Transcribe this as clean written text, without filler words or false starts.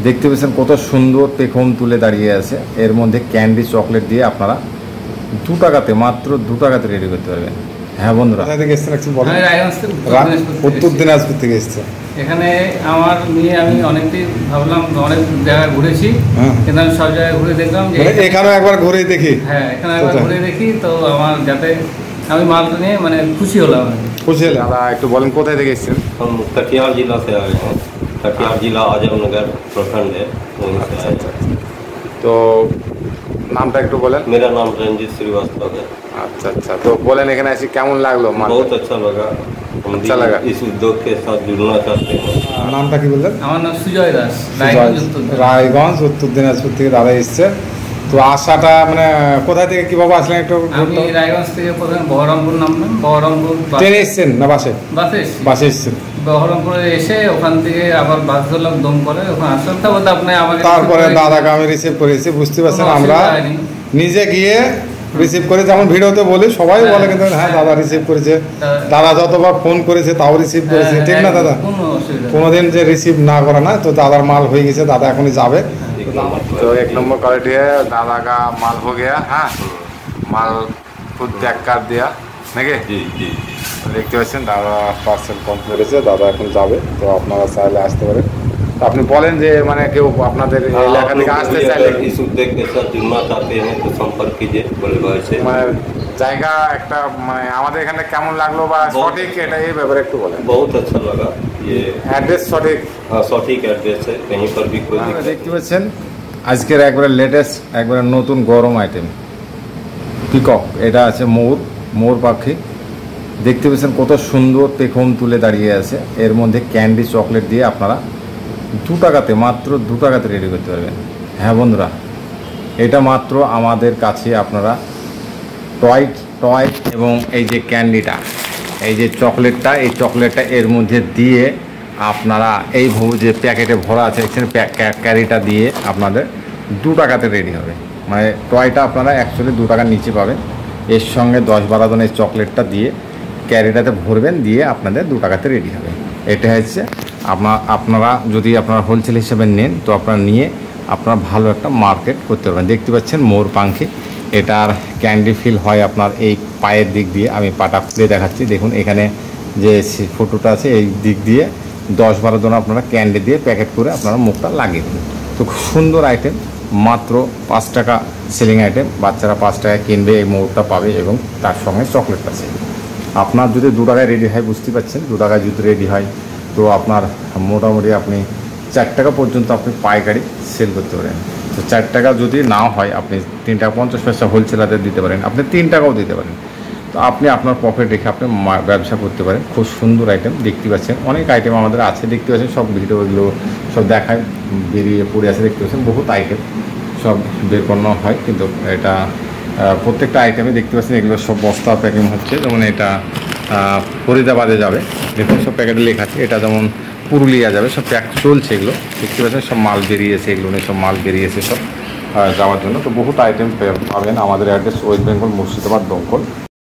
দেখতে পাচ্ছেন কত সুন্দর পেখম তুলে দাঁড়িয়ে আছে। এর মধ্যে ক্যান্ডি চকলেট দিয়ে আপনারা 2 টাকাতে, মাত্র 2 টাকাতে রেডি করতে পারবেন। হ্যাঁ বন্ধুরা, উত্তর দিনাজপুর থেকে এসছে। এখানে আমার নিয়ে আমি অনেকদিন ভাবলাম, অনেক জায়গায় ঘুরেছি, কিন্তু আমি সব জায়গায় ঘুরে দেখলাম যে এখানে একবার ঘুরে দেখি। হ্যাঁ, এখানে একবার ঘুরে দেখি, তো আমার যাতে আমি মালটা নিয়ে মানে খুশি হলাম। খুশি হলে দাদা একটু বলেন কোথায় থেকে এসছেন? हम कटिहार जिला से आए हैं। कटिहार जिला आजमनगर प्रखंड है, वहीं से आए हैं। তো নামটা একটু বলেন। मेरा नाम रंजीत श्रीवास्तव है। আচ্ছা আচ্ছা, তো বলেন এখানে এসে কেমন লাগলো? बहुत अच्छा लगा। हम अच्छा लगा। इस उद्योग के साथ जुड़ना चाहते हैं। নামটা কি বললেন? আমার নাম সুজয় দাস, রায়গঞ্জ উত্তর দিনাজপুর থেকে দাদা এসছে। তো আসাটা মানে কোথায় থেকে কিভাবে আসলেন একটু? আমি রায়গঞ্জ থেকে প্রথমে বহরমপুর নামলাম। বহরমপুর ট্রেনে এসছেন না বাসে? বাসে এসছেন। বহরমপুরে এসে ওখান থেকে আবার বাস ধরলাম দমকলে, ওখানে আসলাম। তারপরে দাদাকে আমি রিসিভ করেছি। বুঝতে পারছেন, আমরা নিজে গিয়ে রিসিভ করে, যেমন ভিডিওতে বলি সবাই বলে, কিন্তু হ্যাঁ দাদা রিসিভ করেছে। দাদা যতবার ফোন করেছে তাও রিসিভ করেছে, ঠিক না দাদা? কোনোদিন যে রিসিভ না করে না। তো দাদার মাল হয়ে গেছে, দাদা এখনই যাবে। तो 1 नंबर क्वालिटी है, दादा का माल हो गया। हाँ, माल खुद चेक कर दिया নাকি? जी जी, দেখতে পাচ্ছেন দাদা পার্সেল কমপ্লিট করেছে, দাদা এখন যাবে। তো আপনারা চাইলে আসতে পারেন। তো আপনি বলেন যে মানে কেউ আপনাদের এলাকা থেকে আসতে চাইলে इस उद्योग के साथ जुड़ना चाहते हैं तो संपर्क कीजिए बड़े भाई से। মানে জায়গা একটা মানে আমাদের এখানে কেমন লাগলো বা সঠিক এটা এই ব্যাপারে একটু বলেন। बहुत अच्छा लगा। ये অ্যাড্রেস সঠিক? हाँ, सटीक एड्रेस है, कहीं पर भी कोई दिक्कत। দেখতে পাচ্ছেন আজকের একবারে লেটেস্ট, একবারে নতুন গরম আইটেম পিকক। এটা আছে মোর পাখি। দেখতে পাচ্ছেন কত সুন্দর পেখম তুলে দাঁড়িয়ে আছে। এর মধ্যে ক্যান্ডি চকলেট দিয়ে আপনারা 2 টাকাতে, মাত্র 2 টাকাতে রেডি করতে পারবেন। হ্যাঁ বন্ধুরা, এটা মাত্র আমাদের কাছে আপনারা টয় এবং এই যে ক্যান্ডিটা, এই যে চকলেটটা, এই চকলেটটা এর মধ্যে দিয়ে আপনারা এই যে প্যাকেটে ভরা আছে এখানে ক্যারিটা দিয়ে আপনাদের 2 টাকাতে রেডি হবে। মানে টয়টা আপনারা অ্যাকচুয়ালি 2 টাকার নিচে পাবেন। এর সঙ্গে 10-12 জনের চকলেটটা দিয়ে ক্যারিটাতে ভরবেন, দিয়ে আপনাদের 2 টাকাতে রেডি হবে। এটা হচ্ছে আপনারা যদি আপনারা হোলসেল হিসেবে নেন, তো আপনারা নিয়ে আপনারা ভালো একটা মার্কেট করতে পারবেন। দেখতে পাচ্ছেন মোর পাখি, এটার ক্যান্ডি ফিল হয় আপনার এই পায়ের দিক দিয়ে। আমি পাটা খুলে দেখাচ্ছি, দেখুন এখানে যে ফটোটা আছে, এই দিক দিয়ে 10-12 জন আপনারা ক্যান্ডি দিয়ে প্যাকেট করে আপনারা মুখটা লাগিয়ে দেবেন। তো খুব সুন্দর আইটেম, মাত্র 5 টাকা সেলিং আইটেম। বাচ্চারা 5 টাকা কিনবে, এই মোড়টা পাবে এবং তার সঙ্গে চকলেট আছে। আপনার যদি 2 টাকায় রেডি হয়, বুঝতে পারছেন 2 টাকায় যদি রেডি হয়, তো আপনার মোটামুটি আপনি 4 টাকা পর্যন্ত আপনি পাইকারি সেল করতে পারেন। তো 4 টাকা যদি না হয়, আপনি 3 টাকা 50 পয়সা হোলসেলারদের দিতে পারেন, আপনি 3 টাকাও দিতে পারেন। তো আপনি আপনার প্রফিট রেখে আপনি ব্যবসা করতে পারেন। খুব সুন্দর আইটেম, দেখতে পাচ্ছেন অনেক আইটেম আমাদের আছে, দেখতে পাচ্ছেন সব ভিডিওগুলো সব দেখায়, বেরিয়ে পড়ে আছে, দেখতে পাচ্ছেন বহুত আইটেম সব বের করানো হয়। কিন্তু এটা প্রত্যেকটা আইটেমে দেখতে পাচ্ছেন এগুলো সব বস্তা প্যাকিং হচ্ছে। যেমন এটা ফরিদাবাদে যাবে, দেখুন সব প্যাকেটে লেখা আছে। এটা যেমন পুরুলিয়া যাবে, সব প্যাক চলছে। এগুলো দেখতে পাচ্ছেন সব মাল বেরিয়েছে, এগুলো নিয়ে সব মাল বেরিয়েছে সব যাওয়ার জন্য। তো বহুত আইটেম পাবেন। আমাদের অ্যাড্রেস ওয়েস্ট বেঙ্গল, মুর্শিদাবাদ, দমকল।